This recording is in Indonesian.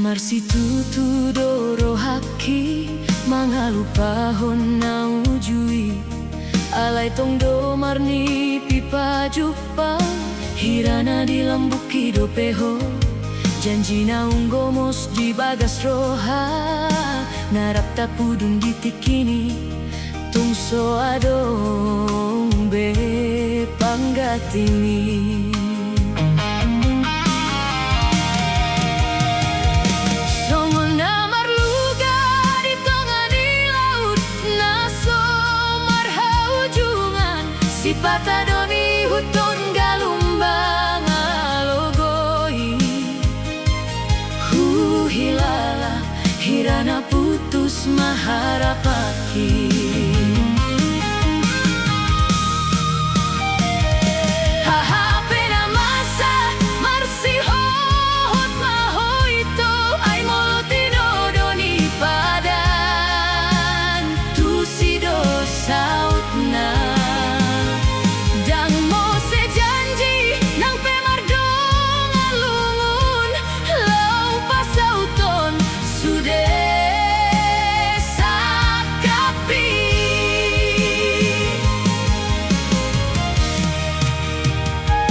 Marsitu doro haki mangalupa hona ujui alai tongdo marni pipa jupang hirana di lambuki dopeho janjina unggomos di bagas roha narap tapudun di tikini tungso adong be panggatini. Patadoni huton galumbang alogoi hilala hirana putus maharapaki.